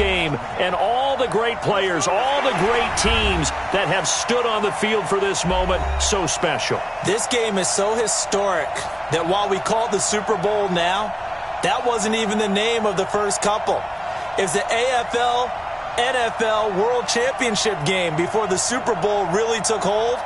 game and all the great players, all the great teams that have stood on the field for this moment so special. This game is so historic that while we call it the Super Bowl now, that wasn't even the name of the first couple. It's the AFL NFL World Championship game before the Super Bowl really took hold.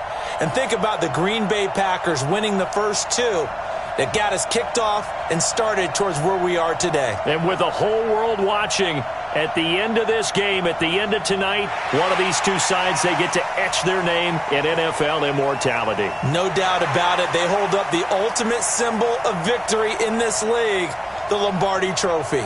And think about the Green Bay Packers winning the first two that got us kicked off and started towards where we are today. And with the whole world watching, at the end of this game, at the end of tonight, one of these two sides, they get to etch their name in NFL immortality. No doubt about it. They hold up the ultimate symbol of victory in this league, the Lombardi Trophy.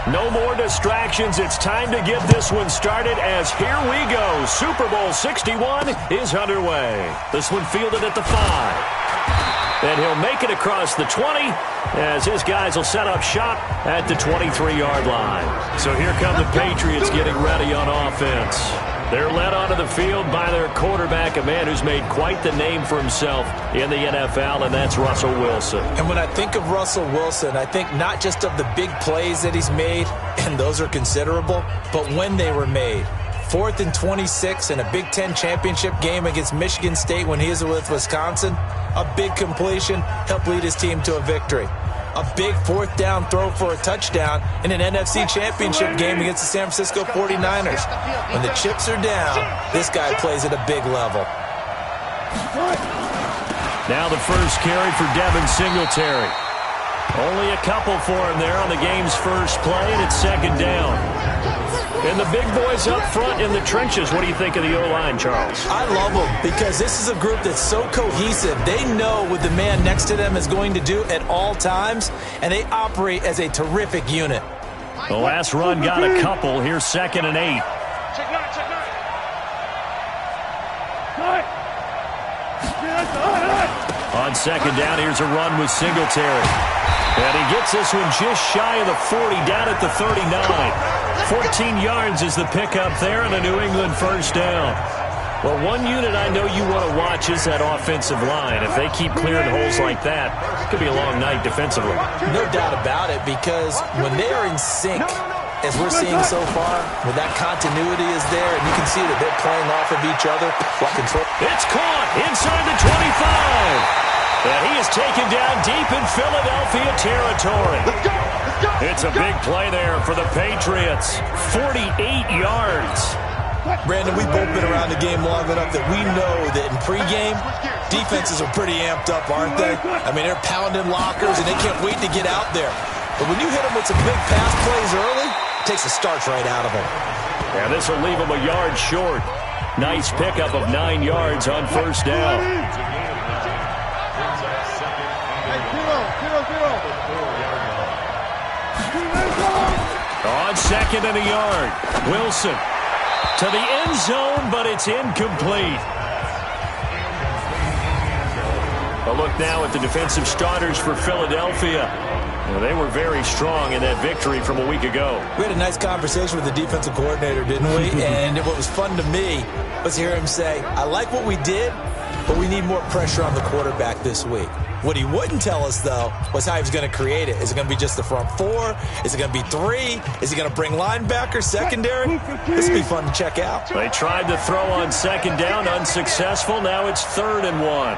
No more distractions. It's time to get this one started as here we go. Super Bowl 61 is underway. This one fielded at the 5. And he'll make it across the 20 as his guys will set up shop at the 23-yard line. So here come the Patriots getting ready on offense. They're led onto the field by their quarterback, a man who's made quite the name for himself in the NFL, and that's Russell Wilson. And when I think of Russell Wilson, I think not just of the big plays that he's made, and those are considerable, but when they were made. 4th and 26 in a Big Ten championship game against Michigan State when he was with Wisconsin. A big completion helped lead his team to a victory. A big 4th down throw for a touchdown in an NFC championship game against the San Francisco 49ers. When the chips are down, this guy plays at a big level. Now the first carry for Devin Singletary. Only a couple for him there on the game's first play, and it's 2nd down. And the big boys up front in the trenches. What do you think of the O-line, Charles? I love them because this is a group that's so cohesive. They know what the man next to them is going to do at all times, and they operate as a terrific unit. The last run got a couple. Here's 2nd and 8. On 2nd down, here's a run with Singletary. And he gets this one just shy of the 40, down at the 39. 14 yards is the pickup there, and a New England first down. Well, one unit I know you want to watch is that offensive line. If they keep clearing holes like that, it could be a long night defensively. No doubt about it, because when they are in sync, as we're seeing so far, when that continuity is there, and you can see that they're playing off of each other while control. It's caught inside the 25. And he is taken down deep in Philadelphia territory. It's a big play there for the Patriots. 48 yards. Brandon, we've both been around the game long enough that we know that in pregame, defenses are pretty amped up, aren't they? I mean, they're pounding lockers, and they can't wait to get out there. But when you hit them with some big pass plays early, it takes the starch right out of them. Yeah, this will leave them a yard short. Nice pickup of 9 yards on first down. On 2nd and a yard, Wilson to the end zone, but it's incomplete. A look now at the defensive starters for Philadelphia. Well, they were very strong in that victory from a week ago. We had a nice conversation with the defensive coordinator, didn't we? And what was fun to me was to hear him say, I like what we did, but we need more pressure on the quarterback this week. What he wouldn't tell us, though, was how he was going to create it. Is it going to be just the front 4? Is it going to be 3? Is he going to bring linebacker, secondary? This will be fun to check out. They tried to throw on 2nd down, unsuccessful. Now it's 3rd and 1.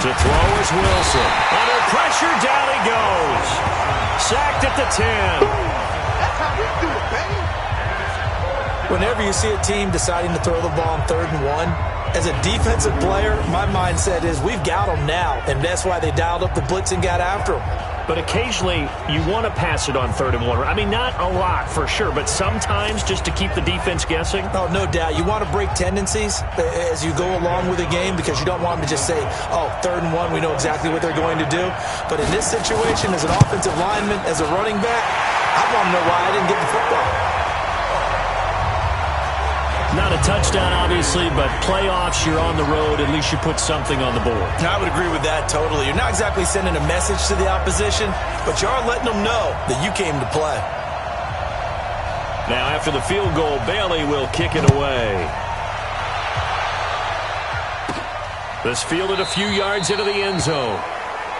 To throw is Wilson. Under pressure, down he goes. Sacked at the 10. That's how we do it, baby. Whenever you see a team deciding to throw the ball on 3rd and 1, as a defensive player, my mindset is we've got them now, and that's why they dialed up the blitz and got after them. But occasionally, you want to pass it on 3rd and 1. I mean, not a lot for sure, but sometimes just to keep the defense guessing. Oh, no doubt. You want to break tendencies as you go along with the game because you don't want them to just say, oh, 3rd and 1, we know exactly what they're going to do. But in this situation, as an offensive lineman, as a running back, I want to know why I didn't get the football. Not a touchdown, obviously, but playoffs, you're on the road. At least you put something on the board. I would agree with that totally. You're not exactly sending a message to the opposition, but you are letting them know that you came to play. Now, after the field goal, Bailey will kick it away. This fielded a few yards into the end zone.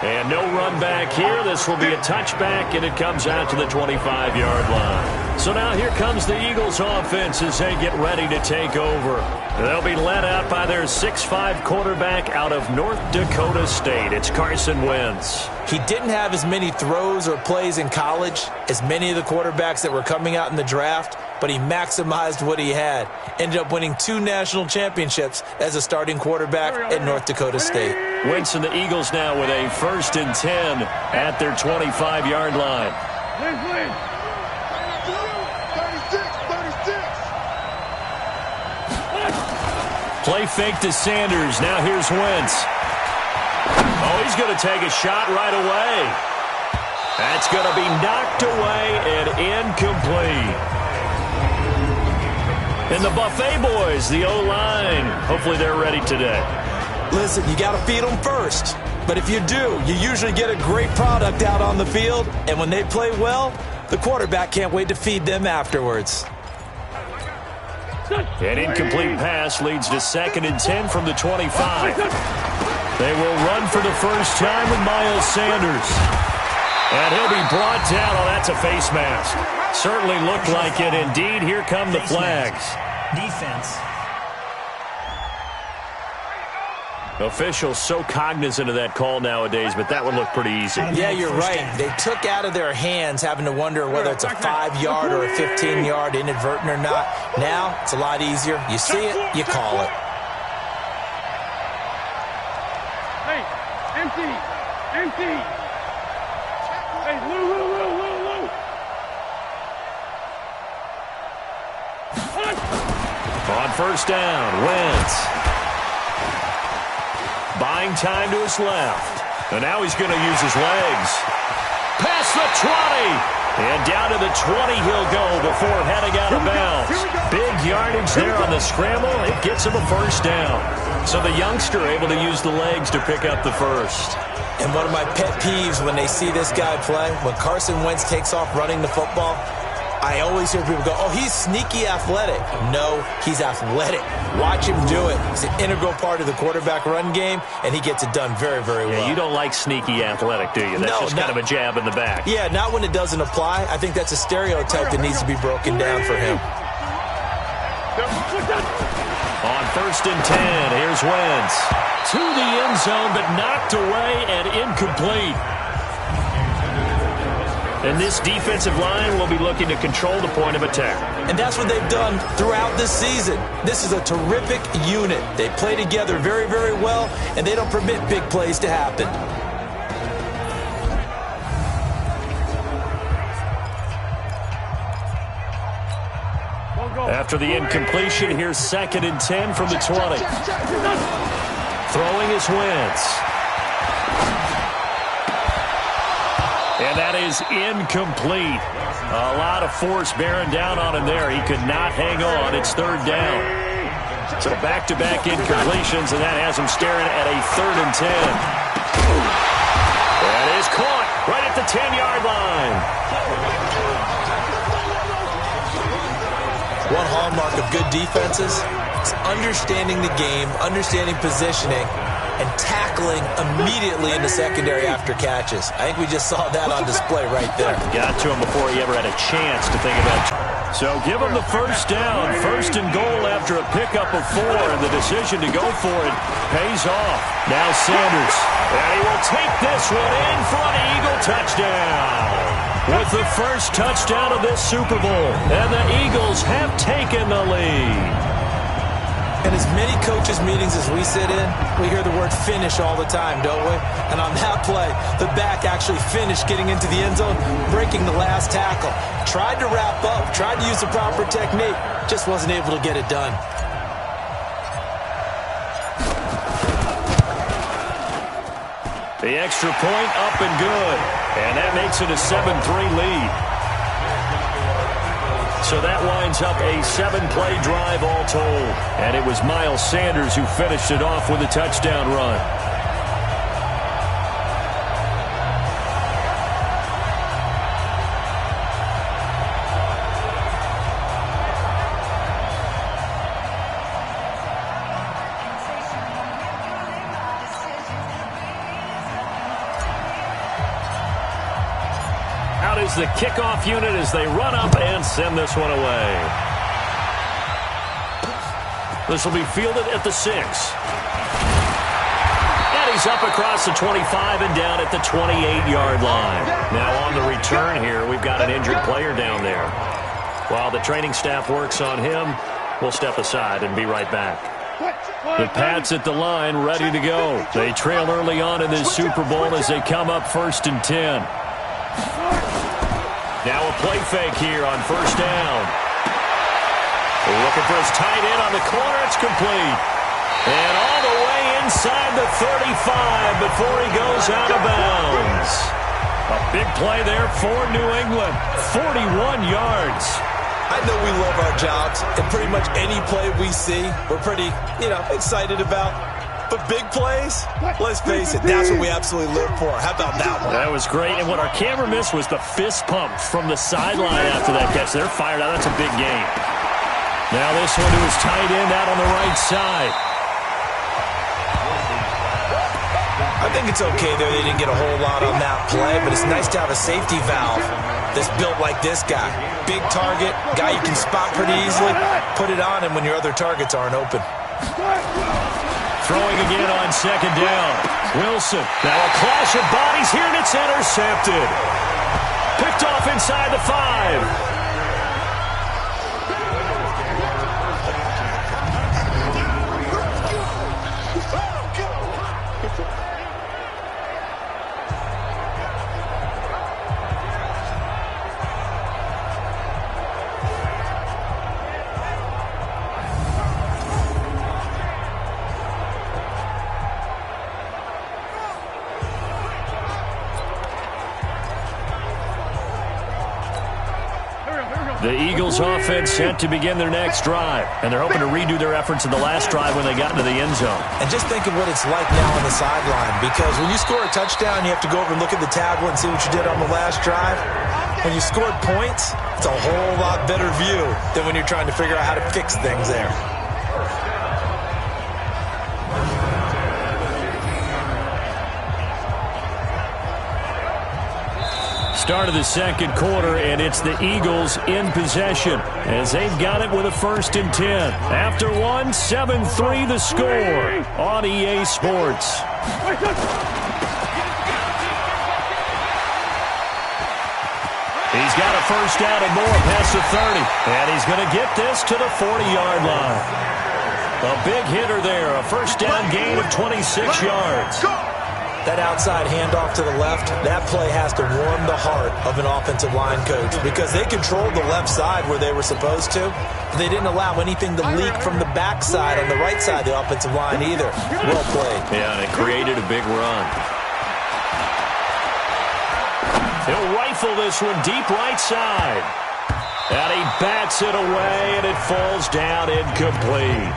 And no run back here. This will be a touchback, and it comes out to the 25-yard line. So now here comes the Eagles offense as they get ready to take over. They'll be led out by their 6'5" quarterback out of North Dakota State. It's Carson Wentz. He didn't have as many throws or plays in college as many of the quarterbacks that were coming out in the draft, but he maximized what he had. Ended up winning 2 national championships as a starting quarterback at North Dakota State. Wentz and the Eagles now with a 1st and 10 at their 25-yard line. Play fake to Sanders. Now here's Wentz. Oh, he's going to take a shot right away. That's going to be knocked away and incomplete. And the Buffet boys, the O-line, hopefully they're ready today. Listen, you got to feed them first. But if you do, you usually get a great product out on the field. And when they play well, the quarterback can't wait to feed them afterwards. An incomplete pass leads to 2nd and 10 from the 25. They will run for the first time with Miles Sanders. And he'll be brought down. Oh, that's a face mask. Certainly looked like it. Indeed, here come the flags. Defense. Officials so cognizant of that call nowadays, but that would look pretty easy. Yeah, you're right. They took out of their hands having to wonder whether it's a 5-yard or a 15-yard inadvertent or not. Now, it's a lot easier. You see it, you call it. Hey, empty. Hey, Lou. On 1st down, Wentz. Buying time to his left. And now he's going to use his legs. Past the 20. And down to the 20 he'll go before heading out of bounds. Big yardage there on the scramble. It gets him a 1st down. So the youngster able to use the legs to pick up the 1st. And one of my pet peeves when they see this guy play, when Carson Wentz takes off running the football, I always hear people go, oh, he's sneaky athletic. No, he's athletic. Watch him do it. He's an integral part of the quarterback run game, and he gets it done very, very well. Yeah, you don't like sneaky athletic, do you? That's just kind of a jab in the back. Yeah, not when it doesn't apply. I think that's a stereotype that needs to be broken down for him. On 1st and 10, here's Wentz. To the end zone, but knocked away and incomplete. And this defensive line will be looking to control the point of attack. And that's what they've done throughout this season. This is a terrific unit. They play together very, very well, and they don't permit big plays to happen. After the incompletion, here's 2nd and 10 from the 20. Throwing is Wentz. And that is incomplete. A lot of force bearing down on him there. He could not hang on. It's 3rd down. So back-to-back incompletions, and that has him staring at a 3rd and 10. That is caught right at the 10-yard line. One hallmark of good defenses is understanding the game, understanding positioning, and tackling immediately in the secondary after catches. I think we just saw that on display right there. Got to him before he ever had a chance to think about it. So give him the 1st down. 1st and goal after a pickup of 4, and the decision to go for it pays off. Now Sanders. And he will take this one in for an Eagle touchdown. With the 1st touchdown of this Super Bowl. And the Eagles have taken the lead. In as many coaches' meetings as we sit in, we hear the word finish all the time, don't we? And on that play, the back actually finished getting into the end zone, breaking the last tackle. Tried to wrap up, tried to use the proper technique, just wasn't able to get it done. The extra point up and good. And that makes it a 7-3 lead. So that winds up a 7-play drive all told. And it was Miles Sanders who finished it off with a touchdown run. Out is the kickoff unit as they run up and send this one away. This will be fielded at the 6. And he's up across the 25 and down at the 28-yard line. Now on the return here, we've got an injured player down there. While the training staff works on him, we'll step aside and be right back. The Pats at the line ready to go. They trail early on in this Super Bowl as they come up 1st and 10. Now a play fake here on 1st down. Looking for his tight end on the corner. It's complete. And all the way inside the 35 before he goes out of bounds. A big play there for New England. 41 yards. I know we love our jobs, and pretty much any play we see, we're pretty, excited about. But big plays, let's face it, that's what we absolutely live for. How about that one? That was great. And what our camera missed was the fist pump from the sideline after that catch. They're fired out. That's a big game. Now this one to his tight end out on the right side. I think it's okay there. They didn't get a whole lot on that play, but it's nice to have a safety valve that's built like this guy. Big target, guy you can spot pretty easily. Put it on him when your other targets aren't open. Throwing again on 2nd down. Wilson. Now a clash of bodies here, and it's intercepted. Picked off inside the 5. The Eagles offense set to begin their next drive. And they're hoping to redo their efforts in the last drive when they got into the end zone. And just think of what it's like now on the sideline. Because when you score a touchdown, you have to go over and look at the tablet and see what you did on the last drive. When you scored points, it's a whole lot better view than when you're trying to figure out how to fix things there. Start of the 2nd quarter, and it's the Eagles in possession as they've got it with a 1st and 10. After one, 7-3 the score on EA Sports. He's got a 1st down and more past the 30, and he's going to get this to the 40-yard line. A big hitter there, a 1st down gain of 26 yards. That outside handoff to the left, that play has to warm the heart of an offensive line coach because they controlled the left side where they were supposed to. They didn't allow anything to leak from the backside on the right side of the offensive line either. Well played. Yeah, and it created a big run. He'll rifle this one deep right side. And he bats it away, and it falls down incomplete.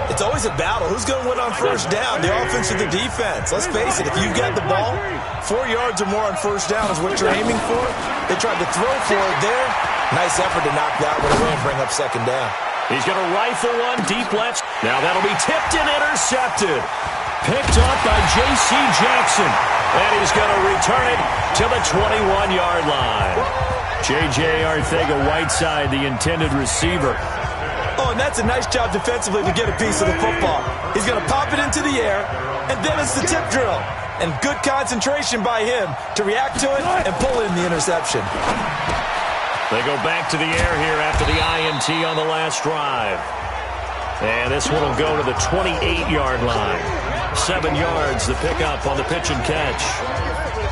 It's always a battle. Who's going to win on 1st down, the offense or the defense? Let's face it, if you've got the ball, 4 yards or more on 1st down is what you're aiming for. They tried to throw for it there. Nice effort to knock that one away and bring up 2nd down. He's going to rifle one deep left. Now that'll be tipped and intercepted. Picked up by J.C. Jackson. And he's going to return it to the 21-yard line. J.J. Arcega-Whiteside, the intended receiver. Oh, and that's a nice job defensively to get a piece of the football. He's going to pop it into the air, and then it's the tip drill. And good concentration by him to react to it and pull in the interception. They go back to the air here after the INT on the last drive. And this one will go to the 28-yard line. 7 yards, the pickup on the pitch and catch.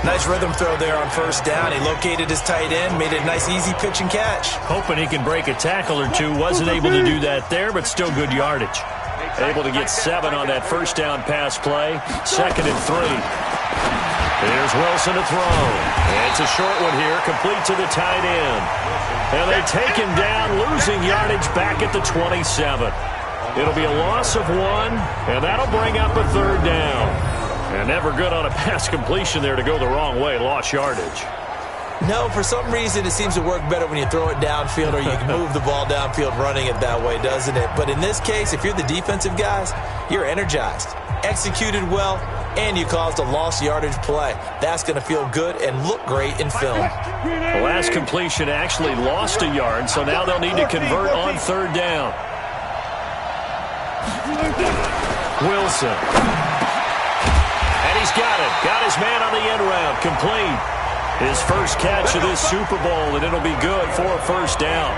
Nice rhythm throw there on first down. He located his tight end, made it a nice, easy pitch and catch. Hoping he can break a tackle or two. Wasn't able to do that there, but still good yardage. Able to get 7 on that first down pass play. 2nd and 3. Here's Wilson to throw. It's a short one here, complete to the tight end. And they take him down, losing yardage back at the 27. It'll be a loss of 1, and that'll bring up a 3rd down. And never good on a pass completion there to go the wrong way. Lost yardage. No, for some reason it seems to work better when you throw it downfield or you can move the ball downfield running it that way, doesn't it? But in this case, if you're the defensive guys, you're energized, executed well, and you caused a lost yardage play. That's going to feel good and look great in film. The last completion actually lost a yard, so now they'll need to convert on 3rd down. Wilson. And he's got it. Got his man on the end route. Complete. His first catch of this Super Bowl, and it'll be good for a 1st down.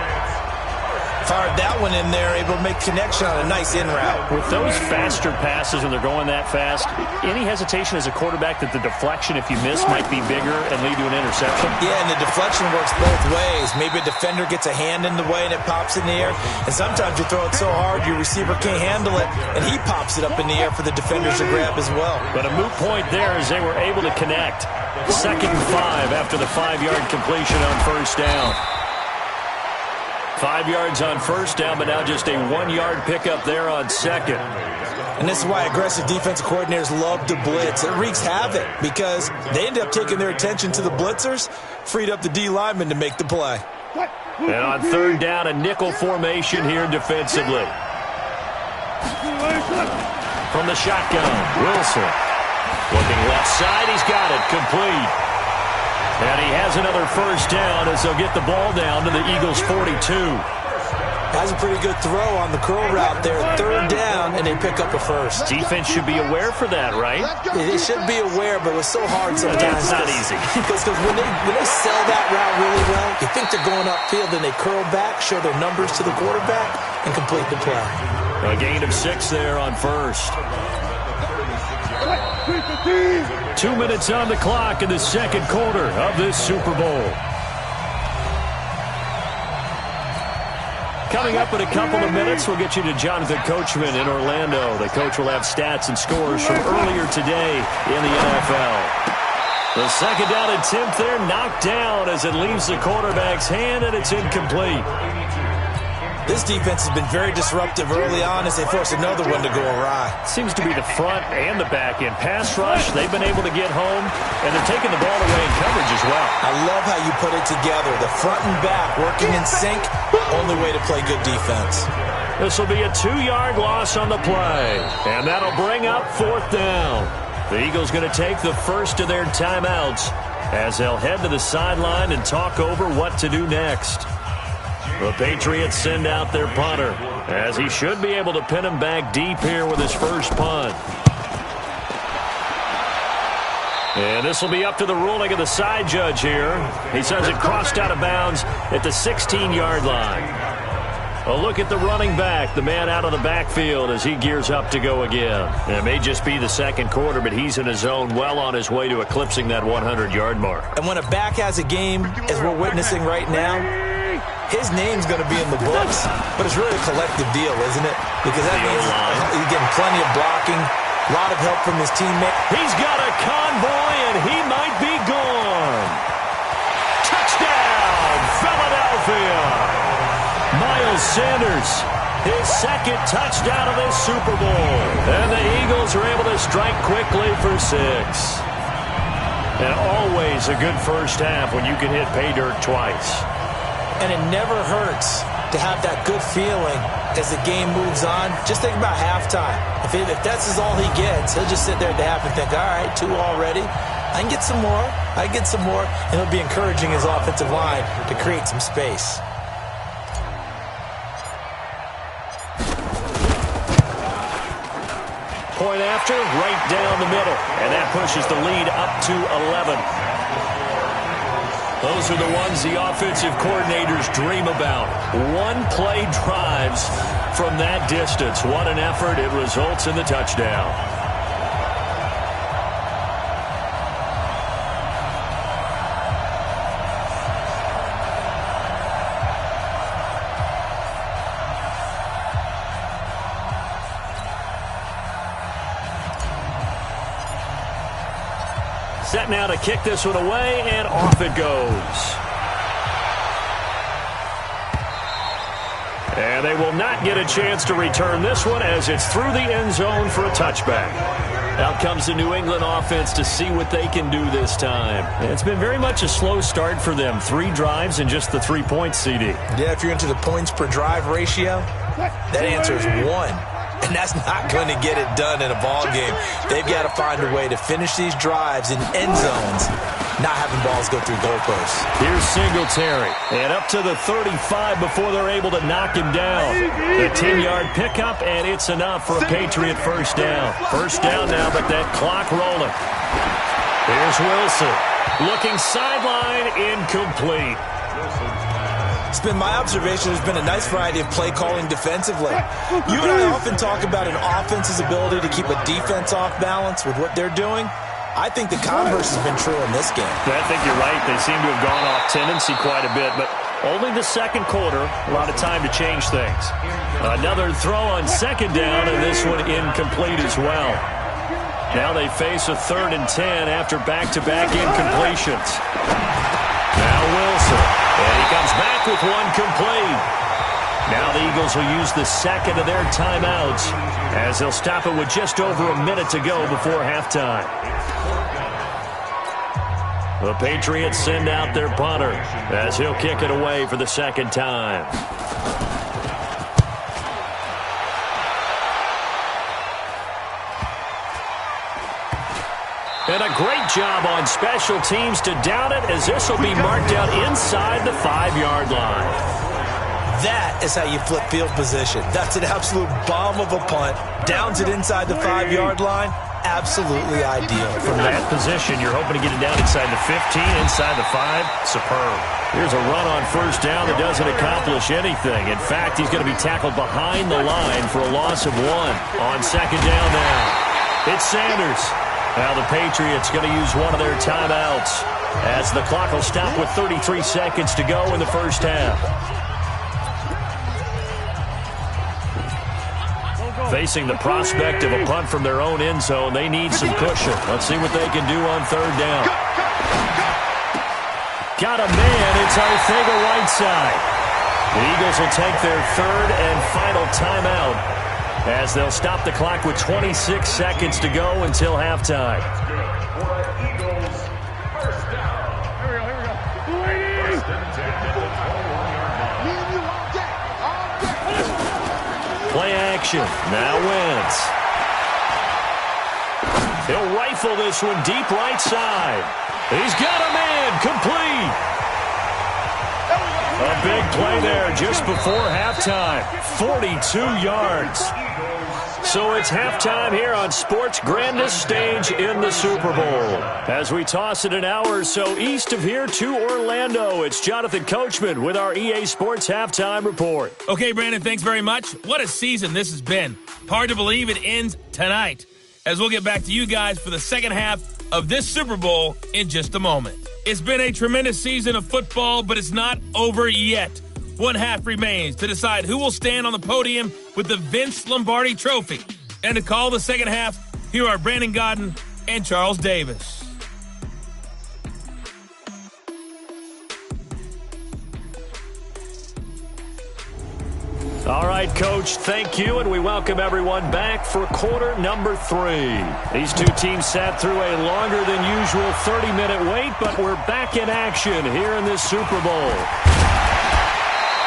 Fired that one in there, able to make connection on a nice in route. With those faster passes when they're going that fast, any hesitation as a quarterback that the deflection, if you miss, might be bigger and lead to an interception? Yeah, and the deflection works both ways. Maybe a defender gets a hand in the way and it pops in the air, and sometimes you throw it so hard your receiver can't handle it, and he pops it up in the air for the defenders to grab as well. But a moot point there as they were able to connect. 2nd and 5 after the 5-yard completion on 1st down. 5 yards on 1st down, but now just a 1-yard pickup there on 2nd. And this is why aggressive defensive coordinators love to blitz. It wreaks havoc because they end up taking their attention to the blitzers, freed up the D lineman to make the play. And on 3rd down, a nickel formation here defensively. From the shotgun, Wilson. Looking left side, he's got it, complete. And he has another 1st down as they'll get the ball down to the Eagles' 42. Has a pretty good throw on the curl route there. 3rd down, and they pick up a 1st. Defense should be aware for that, right? They should be aware, but it's so hard sometimes. It's not easy. Because when they sell that route really well, you think they're going upfield, and they curl back, show their numbers to the quarterback, and complete the play. A gain of 6 there on 1st. 2 minutes on the clock in the 2nd quarter of this Super Bowl. Coming up in a couple of minutes, we'll get you to Jonathan Coachman in Orlando. The coach will have stats and scores from earlier today in the NFL. The 2nd down attempt there knocked down as it leaves the quarterback's hand, and it's incomplete. This defense has been very disruptive early on as they force another one to go awry. Seems to be the front and the back end. Pass rush, they've been able to get home, and they're taking the ball away in coverage as well. I love how you put it together. The front and back working in sync, only way to play good defense. This will be a 2-yard loss on the play, and that'll bring up 4th down. The Eagles going to take the first of their timeouts as they'll head to the sideline and talk over what to do next. The Patriots send out their punter, as he should be able to pin him back deep here with his first punt. And this will be up to the ruling of the side judge here. He says it crossed out of bounds at the 16-yard line. A look at the running back, the man out of the backfield as he gears up to go again. It may just be the 2nd quarter, but he's in his zone, well on his way to eclipsing that 100-yard mark. And when a back has a game, as we're witnessing right now, his name's going to be in the books, but it's really a collective deal, isn't it? Because that means he's getting plenty of blocking, a lot of help from his teammate. He's got a convoy, and he might be gone. Touchdown, Philadelphia! Miles Sanders, his 2nd touchdown of this Super Bowl. And the Eagles are able to strike quickly for 6. And always a good first half when you can hit pay dirt twice. And it never hurts to have that good feeling as the game moves on. Just think about halftime. If that's all he gets, he'll just sit there at the half and think, all right, 2 already. I can get some more. I can get some more. And he'll be encouraging his offensive line to create some space. Point after, right down the middle. And that pushes the lead up to 11. Those are the ones the offensive coordinators dream about. One-play drives from that distance. What an effort. It results in the touchdown. Set now to kick this one away, and off it goes. And they will not get a chance to return this one as it's through the end zone for a touchback. Out comes the New England offense to see what they can do this time. It's been very much a slow start for them. 3 drives and just the 3 points, CD. Yeah, if you're into the points per drive ratio, that answer is 1. And that's not going to get it done in a ball game. They've got to find a way to finish these drives in end zones, not having balls go through goalposts. Here's Singletary. And up to the 35 before they're able to knock him down. The 10-yard pickup, and it's enough for a Patriot first down. First down now, but that clock rolling. Here's Wilson. Looking sideline, incomplete. It's been my observation there's been a nice variety of play calling defensively. You and I often talk about an offense's ability to keep a defense off balance with what they're doing. I think the converse has been true in this game. I think you're right. They seem to have gone off tendency quite a bit, but only the second quarter, a lot of time to change things. Another throw on second down, and this one incomplete as well. Now they face a 3rd and 10 after back-to-back incompletions. Now Wilson. And he comes back with one complete. Now the Eagles will use the second of their timeouts as they'll stop it with just over a minute to go before halftime. The Patriots send out their punter as he'll kick it away for the second time. And a great job on special teams to down it as this will be marked out inside the 5-yard line. That is how you flip field position. That's an absolute bomb of a punt. Downs it inside the 5-yard line. Absolutely ideal. From that position, you're hoping to get it down inside the 15, inside the 5. Superb. Here's a run on first down that doesn't accomplish anything. In fact, he's going to be tackled behind the line for a loss of 1. On second down now, it's Sanders. Now the Patriots going to use one of their timeouts as the clock will stop with 33 seconds to go in the first half. Facing the prospect of a punt from their own end zone, they need some cushion. Let's see what they can do on third down. Got a man. It's Arcega-Whiteside. The Eagles will take their 3rd and final timeout as they'll stop the clock with 26 seconds to go until halftime. Play action. Now Wentz. He'll rifle this one deep right side. He's got a man. Complete. A big play there just before halftime. 42 yards. So it's halftime here on sports' grandest stage in the Super Bowl. As we toss it an hour or so east of here to Orlando, it's Jonathan Coachman with our EA Sports Halftime Report. Okay, Brandon, thanks very much. What a season this has been. Hard to believe it ends tonight, as we'll get back to you guys for the second half of this Super Bowl in just a moment. It's been a tremendous season of football, but it's not over yet. One half remains to decide who will stand on the podium with the Vince Lombardi Trophy. And to call the second half, here are Brandon Godden and Charles Davis. All right, Coach, thank you, and we welcome everyone back for quarter number 3. These two teams sat through a longer than usual 30-minute wait, but we're back in action here in this Super Bowl.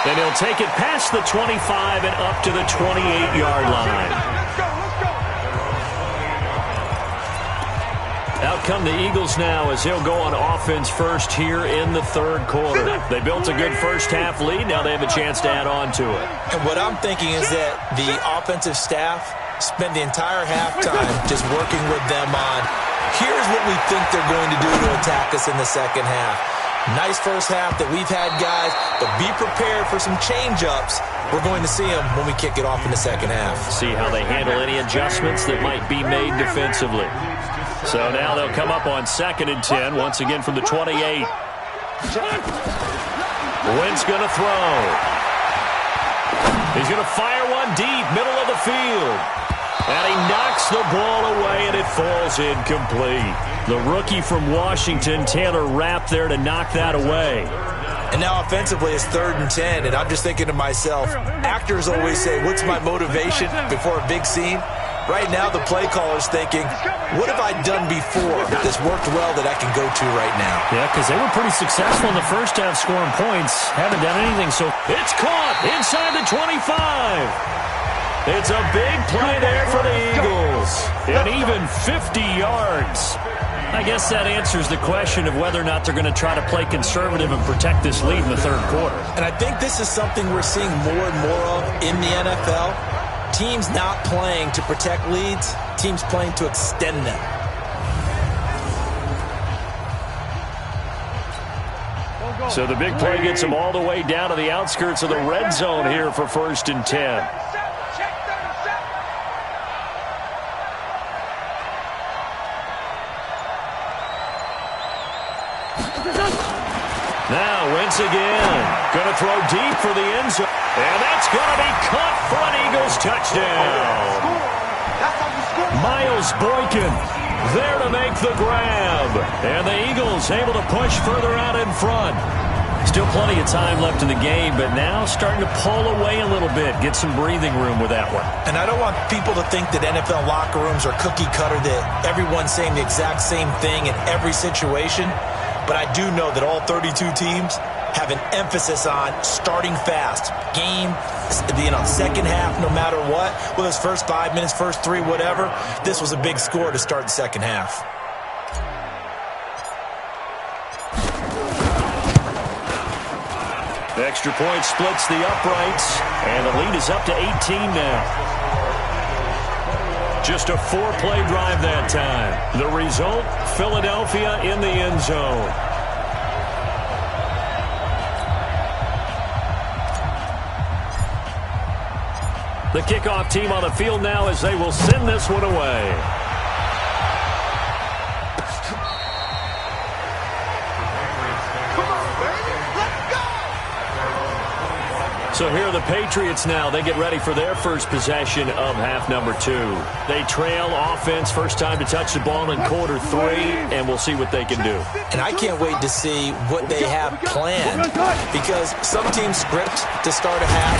And he'll take it past the 25 and up to the 28-yard line. Out come the Eagles now as they'll go on offense first here in the third quarter. They built a good first half lead. Now they have a chance to add on to it. And what I'm thinking is that the offensive staff spend the entire halftime just working with them on, here's what we think they're going to do to attack us in the second half. Nice first half that we've had, guys, but be prepared for some change-ups. We're going to see them when we kick it off in the second half. See how they handle any adjustments that might be made defensively. So now they'll come up on 2nd and 10, once again from the 28. Wentz going to throw. He's going to fire one deep, middle of the field. And he knocks the ball away, and it falls incomplete. The rookie from Washington, Taylor Rapp, there to knock that away. And now offensively it's 3rd and 10, and I'm just thinking to myself, actors always say, what's my motivation before a big scene? Right now the play caller's thinking, what have I done before that's worked well that I can go to right now? Yeah, because they were pretty successful in the first half scoring points. Haven't done anything, so it's caught inside the 25. It's a big play there for the Eagles. And even 50 yards. I guess that answers the question of whether or not they're going to try to play conservative and protect this lead in the 3rd quarter. And I think this is something we're seeing more and more of in the NFL. Teams not playing to protect leads, teams playing to extend them. So the big play gets them all the way down to the outskirts of the red zone here for 1st and 10. Now Wentz again. Going to throw deep for the end zone. And that's going to be caught for an Eagles touchdown. Miles Boykin there to make the grab. And the Eagles able to push further out in front. Still plenty of time left in the game, but now starting to pull away a little bit. Get some breathing room with that one. And I don't want people to think that NFL locker rooms are cookie cutter, that everyone's saying the exact same thing in every situation. But I do know that all 32 teams have an emphasis on starting fast. Game, second half, no matter what. Whether it's first 5 minutes, first 3, whatever. This was a big score to start the second half. Extra point splits the uprights, and the lead is up to 18 now. Just a 4-play drive that time. The result, Philadelphia in the end zone. The kickoff team on the field now as they will send this one away. So here are the Patriots now. They get ready for their first possession of half number 2. They trail offense, first time to touch the ball in quarter 3, and we'll see what they can do. And I can't wait to see what they have planned, because some teams script to start a half.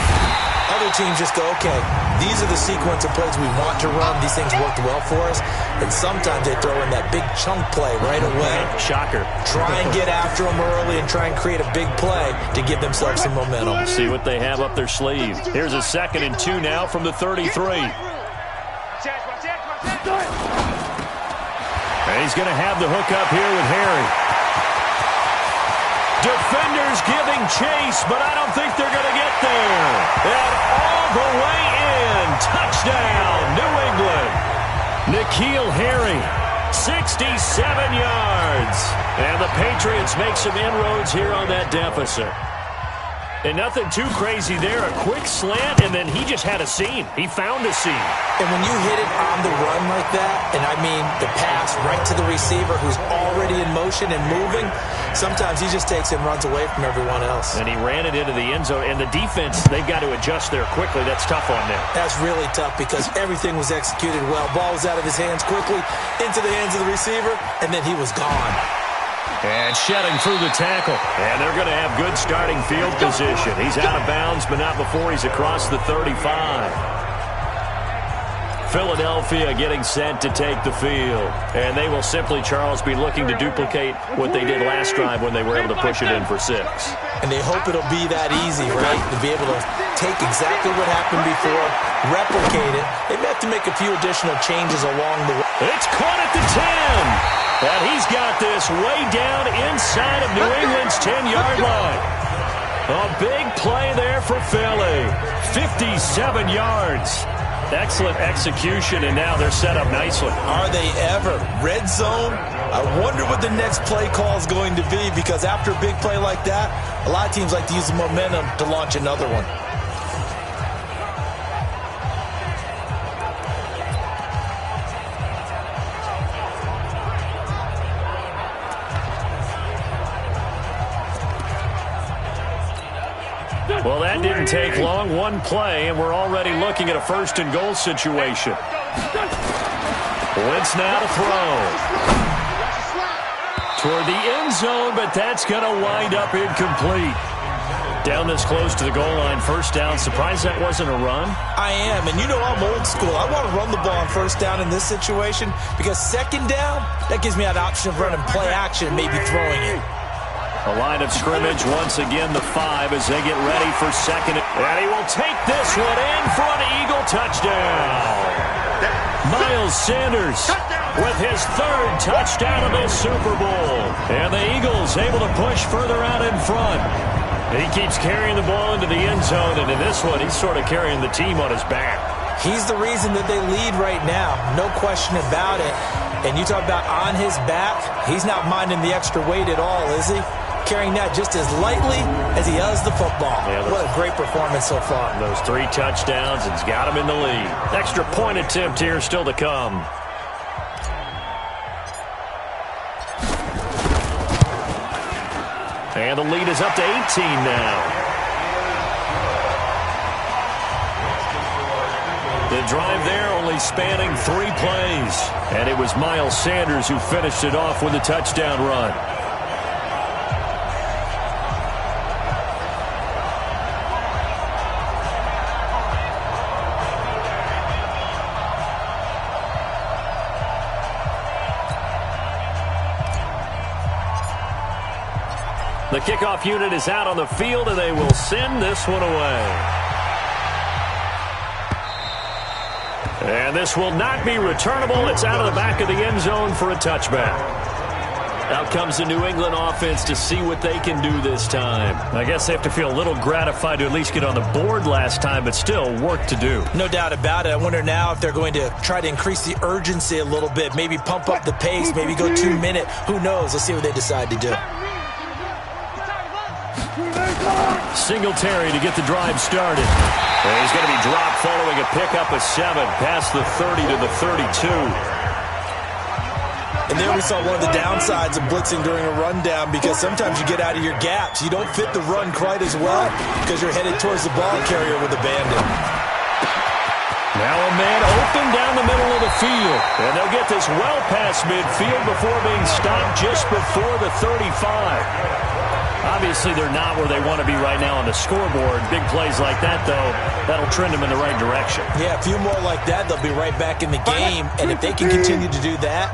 Other teams just go, okay, these are the sequence of plays we want to run. These things worked well for us. And sometimes they throw in that big chunk play right away. Shocker. Try and get after them early and try and create a big play to give themselves some momentum. See what they have up their sleeve. Here's a 2nd and 2 now from the 33. And he's going to have the hook up here with Harry. Defenders giving chase, but I don't think they're going to get there. And all the way in. Touchdown, New England. N'Keal Harry, 67 yards. And the Patriots make some inroads here on that deficit. And nothing too crazy there. A quick slant, and then he just had a seam. He found a seam. And when you hit it on the run like that, and I mean the pass right to the receiver who's already in motion and moving, sometimes he just takes it and runs away from everyone else. And he ran it into the end zone. And the defense, they've got to adjust there quickly. That's tough on them. That's really tough because everything was executed well. Ball was out of his hands quickly, into the hands of the receiver, and then he was gone. And shedding through the tackle. And they're going to have good starting field position. He's out of bounds, but not before he's across the 35. Philadelphia getting set to take the field. And they will simply, Charles, be looking to duplicate what they did last drive when they were able to push it in for 6. And they hope it'll be that easy, right? To be able to take exactly what happened before, replicate it. They may have to make a few additional changes along the way. It's caught at the 10. And he's got this way down inside of New England's 10-yard line. A big play there for Philly. 57 yards. Excellent execution, and now they're set up nicely. Are they ever? Red zone? I wonder what the next play call is going to be, because after a big play like that, a lot of teams like to use the momentum to launch another one. Well, that didn't take long. One play, and we're already looking at a first-and-goal situation. Wentz now to throw. Toward the end zone, but that's going to wind up incomplete. Down this close to the goal line, first down. Surprised that wasn't a run? I am, and you know I'm old school. I want to run the ball on first down in this situation, because second down, that gives me that option of running play action and maybe throwing it. A line of scrimmage, once again the 5 as they get ready for second. And he will take this one in for an Eagle touchdown. Miles Sanders with his 3rd touchdown of the Super Bowl. And the Eagles able to push further out in front. He keeps carrying the ball into the end zone, and in this one, he's sort of carrying the team on his back. He's the reason that they lead right now, no question about it. And you talk about on his back, he's not minding the extra weight at all, is he? Carrying that just as lightly as he does the football. Yeah, what a great performance so far. Those 3 touchdowns, it's got him in the lead. Extra point attempt here still to come. And the lead is up to 18 now. The drive there only spanning 3 plays. And it was Miles Sanders who finished it off with a touchdown run. The kickoff unit is out on the field, and they will send this one away. And this will not be returnable. It's out of the back of the end zone for a touchback. Out comes the New England offense to see what they can do this time. I guess they have to feel a little gratified to at least get on the board last time, but still work to do. No doubt about it. I wonder now if they're going to try to increase the urgency a little bit, maybe pump up the pace, maybe go 2-minute. Who knows? Let's see what they decide to do. Singletary to get the drive started. And he's going to be dropped following a pickup of 7 past the 30 to the 32. And there we saw one of the downsides of blitzing during a rundown, because sometimes you get out of your gaps. You don't fit the run quite as well because you're headed towards the ball carrier with a bandit. Now a man open down the middle of the field. And they'll get this well past midfield before being stopped just before the 35. Obviously, they're not where they want to be right now on the scoreboard. Big plays like that, though, that'll trend them in the right direction. Yeah, a few more like that, they'll be right back in the game. And if they can continue to do that,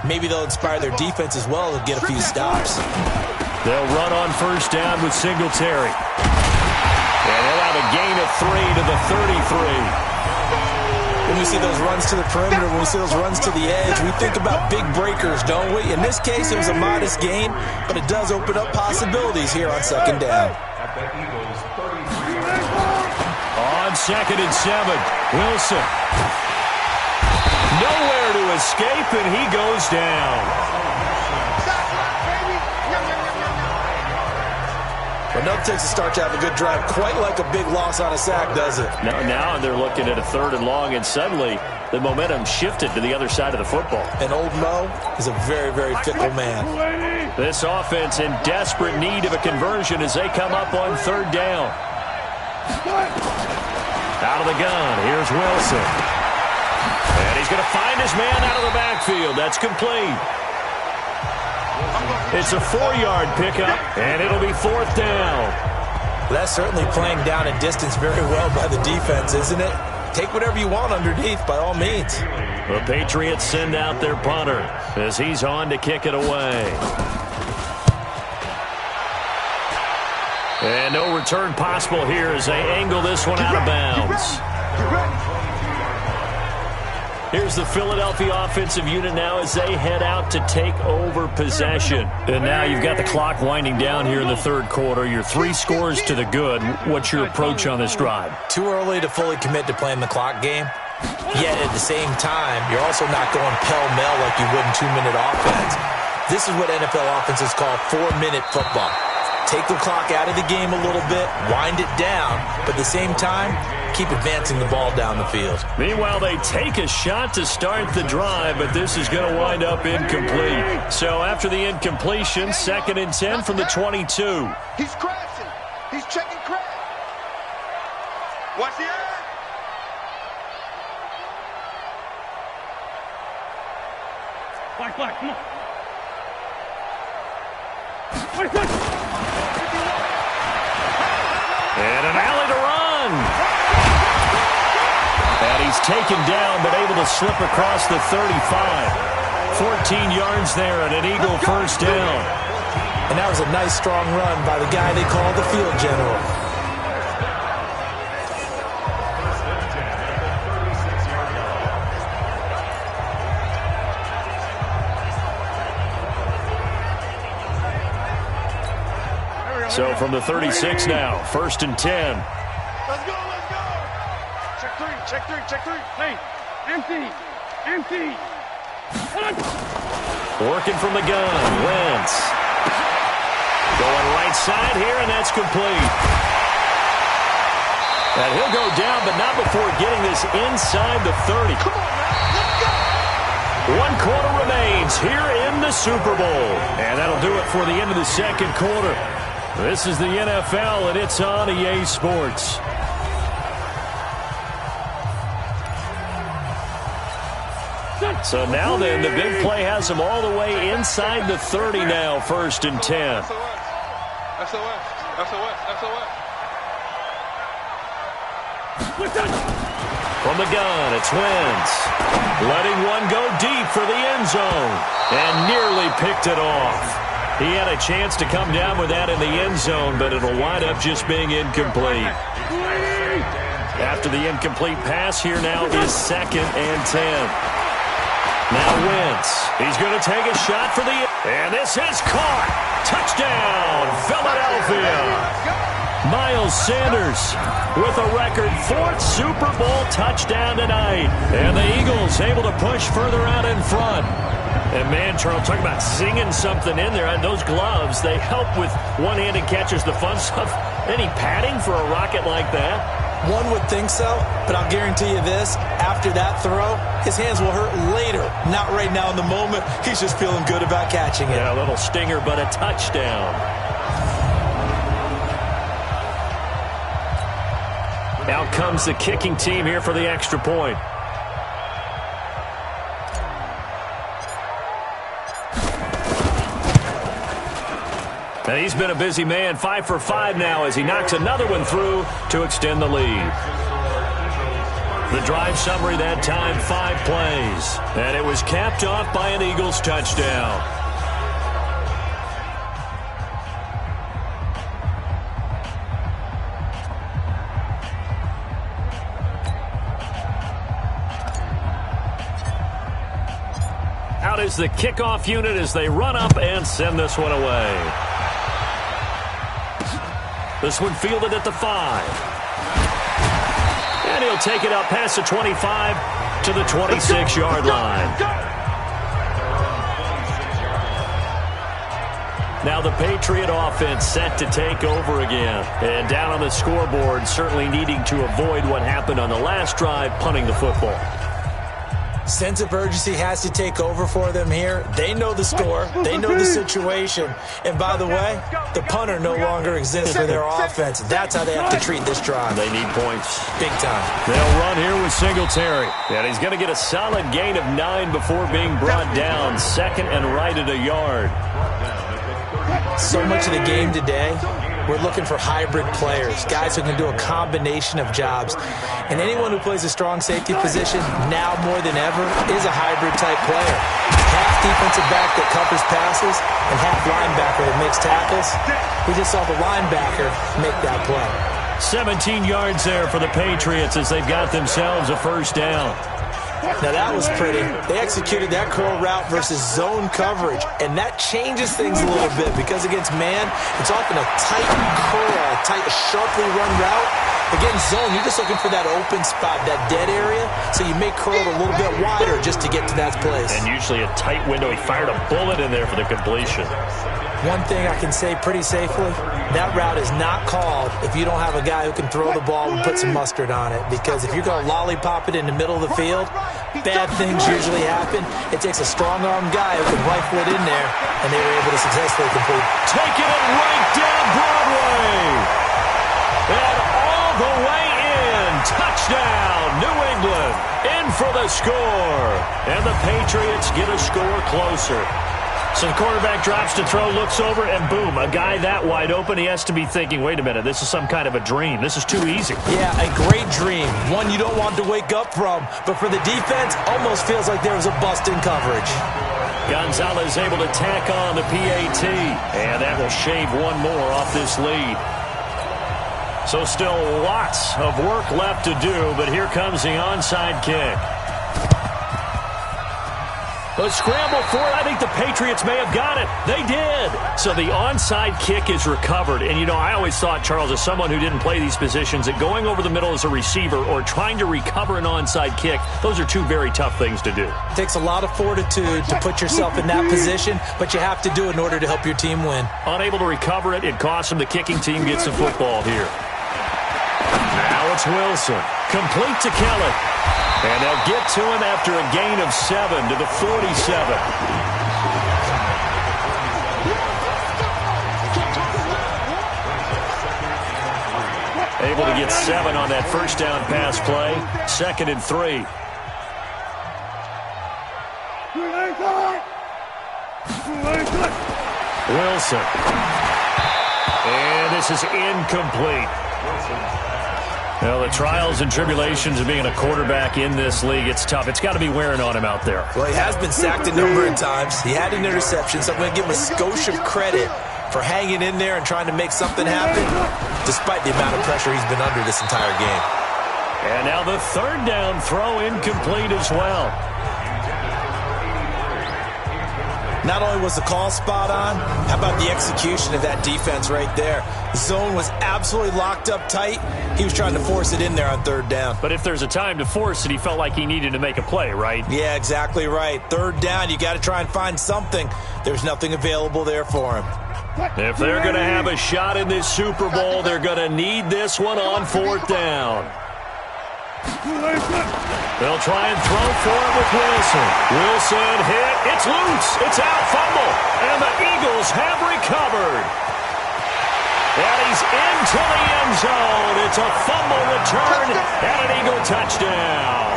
maybe they'll inspire their defense as well to get a few stops. They'll run on first down with Singletary. And they'll have a gain of 3 to the 33. When we see those runs to the perimeter, when we see those runs to the edge, we think about big breakers, don't we? In this case, it was a modest gain, but it does open up possibilities here on second down. On 2nd and 7, Wilson. Nowhere to escape, and he goes down. But nothing takes a start to have a good drive, quite like a big loss on a sack, does it? Now they're looking at a 3rd and long, and suddenly the momentum shifted to the other side of the football. And old Mo is a very, very fickle man. This offense in desperate need of a conversion as they come up on 3rd down. Out of the gun, here's Wilson. And he's going to find his man out of the backfield. That's complete. It's a 4-yard pickup, and it'll be 4th down. That's certainly playing down a distance very well by the defense, isn't it? Take whatever you want underneath, by all means. The Patriots send out their punter as he's on to kick it away. And no return possible here as they angle this one out of bounds. Here's the Philadelphia offensive unit now as they head out to take over possession. And now you've got the clock winding down here in the 3rd quarter. Your 3 scores to the good. What's your approach on this drive? Too early to fully commit to playing the clock game. Yet at the same time, you're also not going pell-mell like you would in 2-minute offense. This is what NFL offenses call 4-minute football. Take the clock out of the game a little bit, wind it down, but at the same time, keep advancing the ball down the field. Meanwhile, they take a shot to start the drive, but this is going to wind up incomplete. So after the incompletion, 2nd and 10 from the 22. He's crashing. He's checking crash. Watch the eye. Black, come on. Black. And an alley to run. And he's taken down, but able to slip across the 35. 14 yards there and an Eagle first down. And that was a nice, strong run by the guy they call the field general. So from the 36 now, 1st and 10. Let's go. Check three. Hey, empty. Working from the gun, Wentz. Going right side here, and that's complete. And he'll go down, but not before getting this inside the 30. Come on, man. Let's go. 1 quarter remains here in the Super Bowl. And that'll do it for the end of the 2nd quarter. This is the NFL, and it's on EA Sports. So now then, the big play has them all the way inside the 30 now, 1st and 10. From the gun, it's Wentz. Letting one go deep for the end zone. And nearly picked it off. He had a chance to come down with that in the end zone, but it'll wind up just being incomplete. After the incomplete pass, here now is 2nd and 10. Now Wentz. He's going to take a shot for the... And this is caught. Touchdown, Philadelphia. Miles Sanders with a record 4th Super Bowl touchdown tonight. And the Eagles able to push further out in front. And man, Charles, talk about singing something in there. And those gloves, they help with one-handed catches, the fun stuff. Any padding for a rocket like that? One would think so, but I'll guarantee you this. After that throw, his hands will hurt later. Not right now in the moment. He's just feeling good about catching it. Yeah, a little stinger, but a touchdown. Out comes the kicking team here for the extra point. And he's been a busy man, 5 for 5 now as he knocks another one through to extend the lead. The drive summary that time, 5 plays. And it was capped off by an Eagles touchdown. Out is the kickoff unit as they run up and send this one away. This one fielded at the 5. And he'll take it up past the 25 to the 26-yard line. Now the Patriot offense set to take over again. And down on the scoreboard, certainly needing to avoid what happened on the last drive, punting the football. Sense of urgency has to take over for them here. They know the score. They know the situation. And by the way, the punter no longer exists for their offense. That's how they have to treat this drive. They need points. Big time. They'll run here with Singletary. And he's going to get a solid gain of 9 before being brought down. 2nd and right at a yard. So much of the game today, we're looking for hybrid players, guys who can do a combination of jobs. And anyone who plays a strong safety position, now more than ever, is a hybrid-type player. Half defensive back that covers passes and half linebacker that makes tackles. We just saw the linebacker make that play. 17 yards there for the Patriots as they've got themselves a first down. Now that was pretty. They executed that curl route versus zone coverage, and that changes things a little bit because against man, it's often a tight curl, a tight, sharply run route. Again, zone, you're just looking for that open spot, that dead area, so you may curl it a little bit wider just to get to that place. And usually a tight window. He fired a bullet in there for the completion. One thing I can say pretty safely, that route is not called if you don't have a guy who can throw the ball and put some mustard on it. Because if you're going to lollipop it in the middle of the field, bad things usually happen. It takes a strong-armed guy who can rifle it in there, and they were able to successfully complete. Taking it right down Broadway. And all the way in. Touchdown, New England. In for the score. And the Patriots get a score closer. So the quarterback drops to throw, looks over, and boom, a guy that wide open, he has to be thinking, wait a minute, this is some kind of a dream. This is too easy. Yeah, a great dream. One you don't want to wake up from. But for the defense, almost feels like there was a bust in coverage. Gonzalez able to tack on the PAT, and that will shave one more off this lead. So still lots of work left to do, but here comes the onside kick. A scramble for it. I think the Patriots may have got it. They did. So the onside kick is recovered. And, you know, I always thought, Charles, as someone who didn't play these positions, that going over the middle as a receiver or trying to recover an onside kick, those are two very tough things to do. It takes a lot of fortitude to put yourself in that position, but you have to do it in order to help your team win. Unable to recover it, it costs him. The kicking team gets the football here. Now it's Wilson. Complete to Kelly. And they'll get to him after a gain of 7 to the 47. Able to get 7 on that first down pass play. 2nd and 3. Wilson. And this is incomplete. Well, the trials and tribulations of being a quarterback in this league, it's tough. It's got to be wearing on him out there. Well, he has been sacked a number of times. He had an interception, so I'm going to give him a skosh of credit for hanging in there and trying to make something happen, despite the amount of pressure he's been under this entire game. And now the 3rd down throw incomplete as well. Not only was the call spot on, how about the execution of that defense right there? The zone was absolutely locked up tight. He was trying to force it in there on 3rd down. But if there's a time to force it, he felt like he needed to make a play, right? Yeah, exactly right. 3rd down, you got to try and find something. There's nothing available there for him. If they're going to have a shot in this Super Bowl, they're going to need this one on 4th down. They'll try and throw for it with Wilson. Wilson hit. It's loose. It's out. Fumble. And the Eagles have recovered. And he's into the end zone. It's a fumble return and an Eagle touchdown.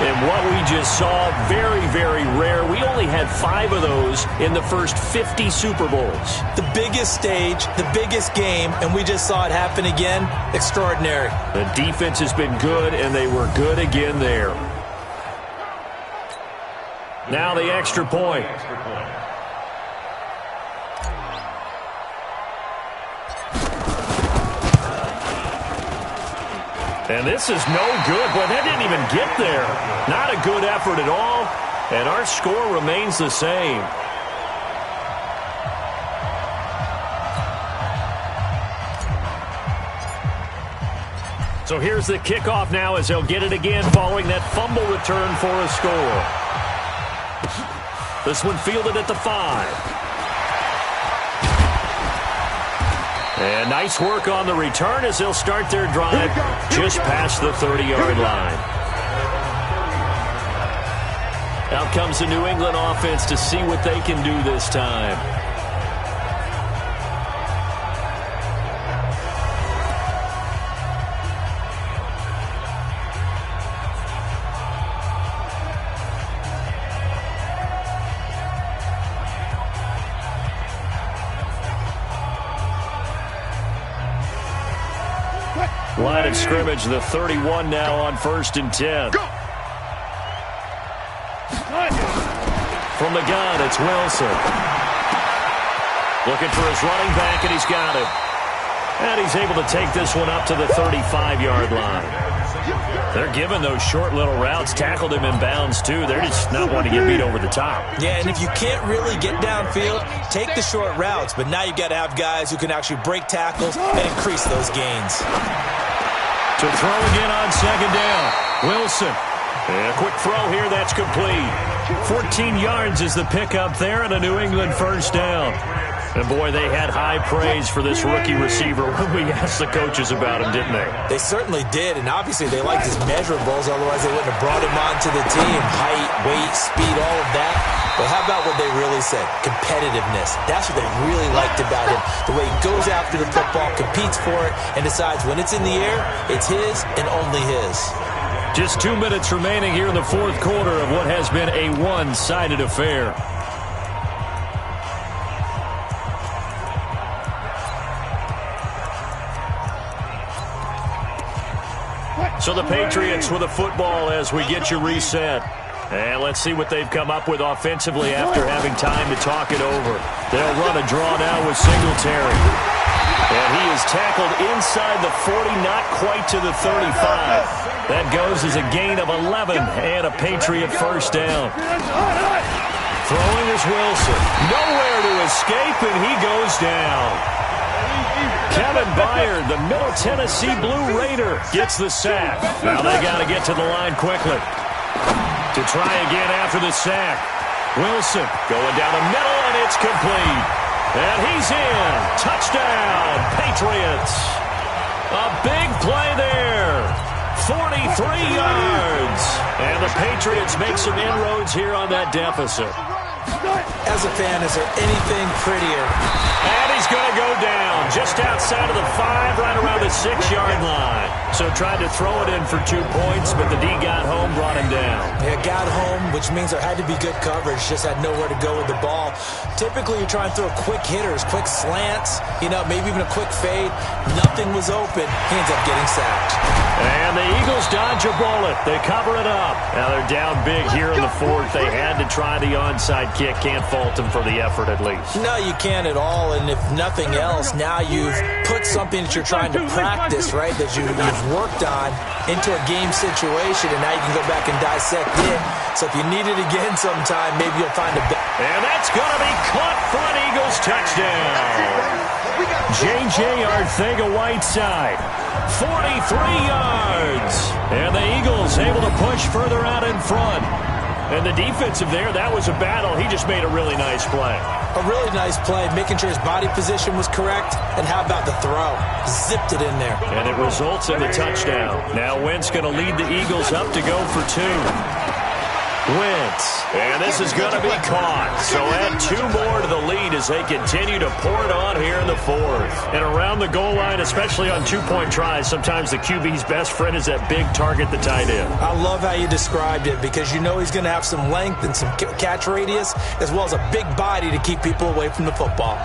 And what we just saw, very, very rare. We only had 5 of those in the first 50 Super Bowls. The biggest stage, the biggest game, and we just saw it happen again. Extraordinary. The defense has been good, and they were good again there. Now the extra point. And this is no good. Boy, that didn't even get there. Not a good effort at all. And our score remains the same. So here's the kickoff now as they'll get it again following that fumble return for a score. This one fielded at the 5. And nice work on the return as they'll start their drive just past the 30-yard line. Out comes the New England offense to see what they can do this time. Line of scrimmage, the 31 now on 1st and 10. Go. From the gun, it's Wilson. Looking for his running back, and he's got it. And he's able to take this one up to the 35-yard line. They're giving those short little routes, tackled him in bounds, too. They're just not wanting to get beat over the top. Yeah, and if you can't really get downfield, take the short routes. But now you've got to have guys who can actually break tackles and increase those gains. To throw again on second down. Wilson. And a quick throw here, that's complete. 14 yards is the pickup there and a New England first down. And, boy, they had high praise for this rookie receiver when we asked the coaches about him, didn't they? They certainly did, and obviously they liked his measurables, otherwise they wouldn't have brought him onto the team. Height, weight, speed, all of that. But how about what they really said? Competitiveness. That's what they really liked about him. The way he goes after the football, competes for it, and decides when it's in the air, it's his and only his. Just 2 minutes remaining here in the fourth quarter of what has been a one-sided affair. So the Patriots with a football as we get you reset. And let's see what they've come up with offensively after having time to talk it over. They'll run a draw now with Singletary. And he is tackled inside the 40, not quite to the 35. That goes as a gain of 11 and a Patriot first down. Throwing is Wilson. Nowhere to escape, and he goes down. Kevin Byard, the Middle Tennessee Blue Raider, gets the sack. Now they got to get to the line quickly. To try again after the sack. Wilson going down the middle, and it's complete. And he's in. Touchdown, Patriots. A big play there. 43 yards. And the Patriots make some inroads here on that deficit. As a fan, is there anything prettier? And he's going to go down just outside of the 5, right around the 6-yard line. So tried to throw it in for 2 points, but the D got home, brought him down. Yeah, got home, which means there had to be good coverage. Just had nowhere to go with the ball. Typically, you're trying to throw quick hitters, quick slants, maybe even a quick fade. Nothing was open. He ends up getting sacked. And the Eagles dodge a bullet. They cover it up. Now they're down big here in the fourth. They had to try the onside kick. Can't fault them for the effort at least. No, you can't at all. And if nothing else, now you've put something that you're trying to practice, right, that you've worked on into a game situation, and now you can go back and dissect it. So if you need it again sometime, maybe you'll find a better. And that's going to be caught for an Eagles touchdown. J.J. Arcega-Whiteside, 43 yards. And the Eagles able to push further out in front. And the defensive there, that was a battle. He just made a really nice play. A really nice play, making sure his body position was correct. And how about the throw? Zipped it in there. And it results in the touchdown. Now Wentz going to lead the Eagles up to go for 2. Wentz. And this is going to be caught. So add 2 more to the lead as they continue to pour it on here in the fourth. And around the goal line, especially on 2-point tries, sometimes the QB's best friend is that big target, the tight end. I love how you described it because you know he's going to have some length and some catch radius as well as a big body to keep people away from the football.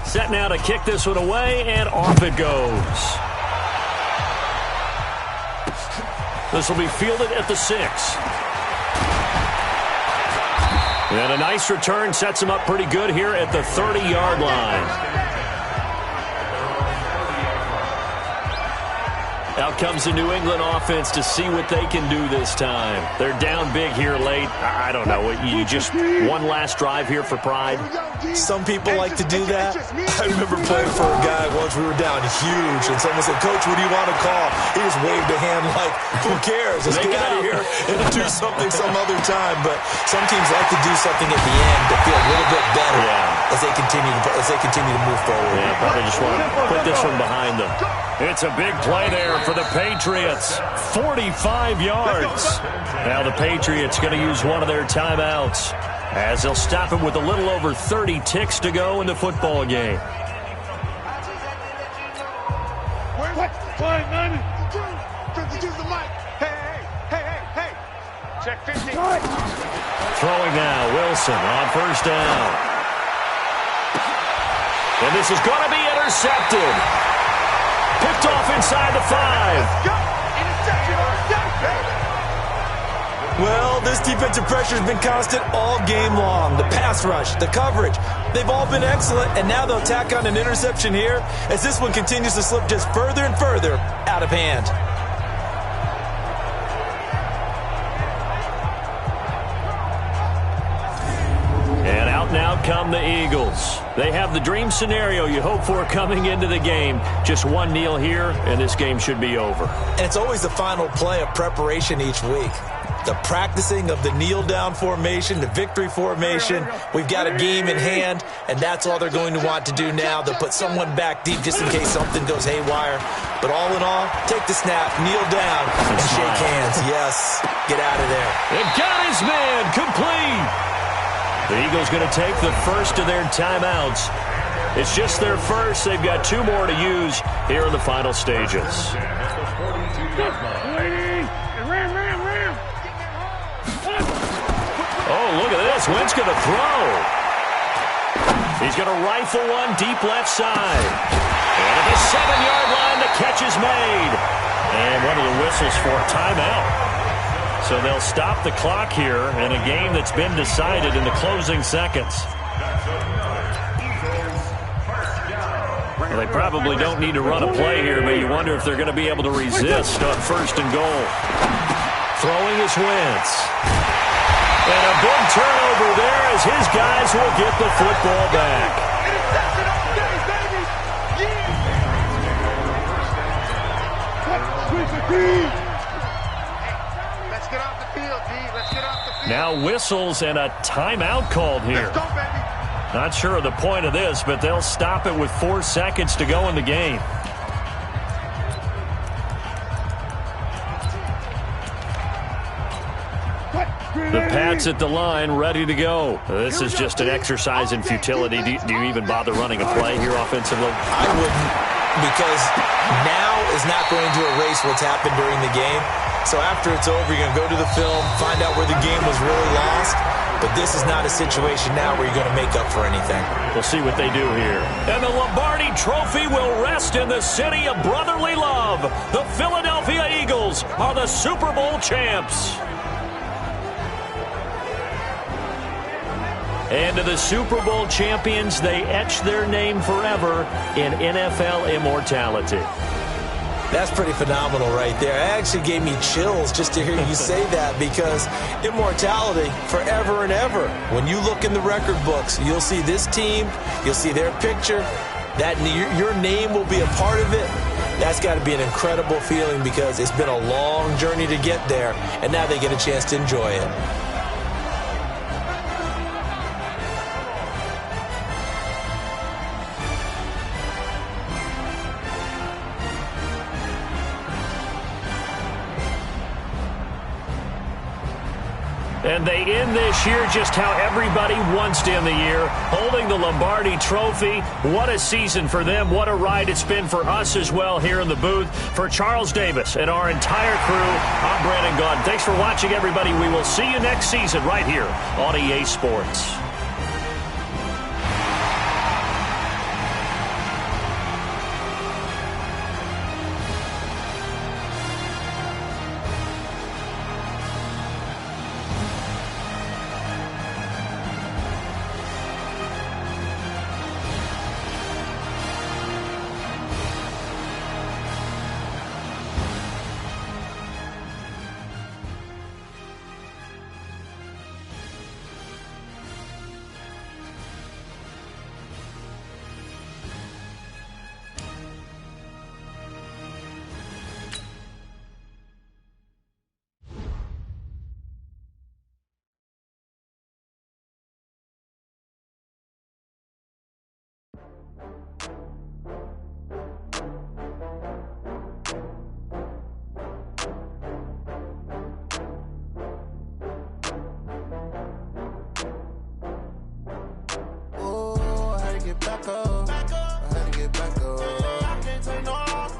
Set now to kick this one away, and off it goes. This will be fielded at the 6. And a nice return sets him up pretty good here at the 30-yard line. Out comes the New England offense to see what they can do this time. They're down big here late. I don't know. You just one last drive here for pride? Some people like to do that. I remember playing for a guy once. We were down huge, and someone said, "Coach, what do you want to call?" He just waved a hand like, who cares? Let's get out of here and do something some other time. But some teams like to do something at the end to feel a little bit better as they continue to move forward. Yeah, probably just want to put this one behind them. It's a big play there for the Patriots. 45 yards. Now the Patriots going to use one of their timeouts as they'll stop it with a little over 30 ticks to go in the football game. Check 15. Throwing now, Wilson on first down. And this is going to be intercepted. Picked off inside the 5. Well, this defensive pressure has been constant all game long. The pass rush, the coverage, they've all been excellent, and now they'll tack on an interception here as this one continues to slip just further and further out of hand. And out now come the Eagles. They have the dream scenario you hope for coming into the game. Just one kneel here, and this game should be over. And it's always the final play of preparation each week. The practicing of the kneel-down formation, the victory formation. We've got a game in hand, and that's all they're going to want to do now. They'll put someone back deep just in case something goes haywire. But all in all, take the snap, kneel down, and shake hands. Yes, get out of there. And got his man complete. The Eagles going to take the first of their timeouts. It's just their first. They've got 2 more to use here in the final stages. Oh, look at this. Wentz going to throw. He's going to rifle one deep left side. And at the 7-yard line, the catch is made. And one of the whistles for a timeout. So they'll stop the clock here in a game that's been decided in the closing seconds. Well, they probably don't need to run a play here, but you wonder if they're going to be able to resist on 1st and goal. Throwing is Wentz. And a big turnover there as his guys will get the football back. Let's get off the field, D. Let's get off the field. Now whistles and a timeout called here. Let's go, baby. Not sure of the point of this, but they'll stop it with 4 seconds to go in the game. The Pats at the line, ready to go. This is just an exercise in futility. Do you even bother running a play here offensively? I wouldn't, because now is not going to erase what's happened during the game. So after it's over, you're going to go to the film, find out where the game was really lost. But this is not a situation now where you're going to make up for anything. We'll see what they do here. And the Lombardi Trophy will rest in the city of brotherly love. The Philadelphia Eagles are the Super Bowl champs. And to the Super Bowl champions, they etch their name forever in NFL immortality. That's pretty phenomenal right there. It actually gave me chills just to hear you say that, because immortality forever and ever. When you look in the record books, you'll see this team, you'll see their picture, that your name will be a part of it. That's got to be an incredible feeling, because it's been a long journey to get there, and now they get a chance to enjoy it. And they end this year just how everybody wants to end the year, holding the Lombardi Trophy. What a season for them. What a ride it's been for us as well here in the booth. For Charles Davis and our entire crew, I'm Brandon Gaudin. Thanks for watching, everybody. We will see you next season right here on EA Sports. back up. I had to get back up. I can't take no loss.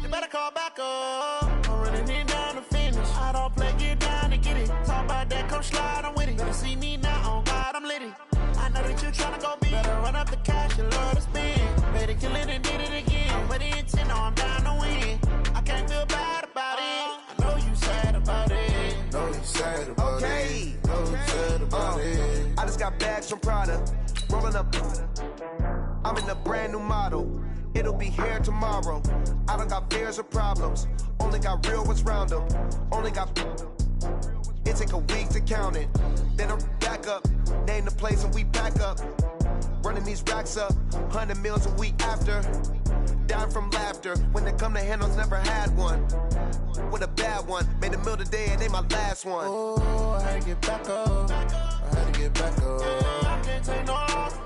You better call back up. I'm running it down to finish. I don't play, get down to get it. Talk about that, come slide, I'm with it. Better see me now, on God, I'm litty. I know that you tryna go big. Better run up the cash, you love to spend. Better kill it and did it again. I'm ready and 10, I'm down to win. I can't feel bad about it. I know you sad about it. Know you sad. got bags from Prada. Rolling up, I'm in a brand new model. It'll be here tomorrow. I don't got fears or problems. Only got real ones round them. Only got. It take a week to count it. Then I'm back up. Name the place and we back up. Running these racks up. 100 meals a week after. Down from laughter. When they come to handles, never had one. With a bad one. Made a meal today and they my last one. Oh, I had to get back up. I had to get back up. I can't take no off.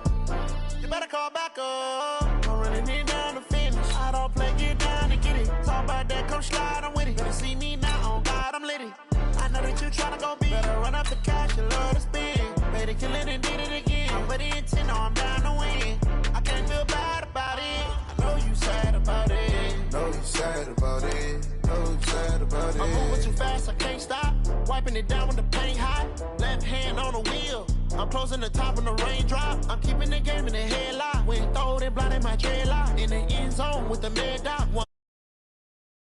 You better call back up. I'm running it down to finish. I don't play, get down and get it. Talk about that, come slide, I'm with it. Better see me now, on God, I'm litty. I know that you tryna go big. Better run up the cash, you love to spin. Better kill it and did it again. I'm with the intent, no, I'm down to win. I can't feel bad about it. I know you sad about it. Know you sad about it. Know you sad about it. I'm moving too fast, I can't stop. Wiping it down when the paint hot. Left hand on the wheel. I'm closing the top when the raindrop. I'm keeping the game in the headlock. When throw it blind in my dreadlock. In the end zone with the mad dot.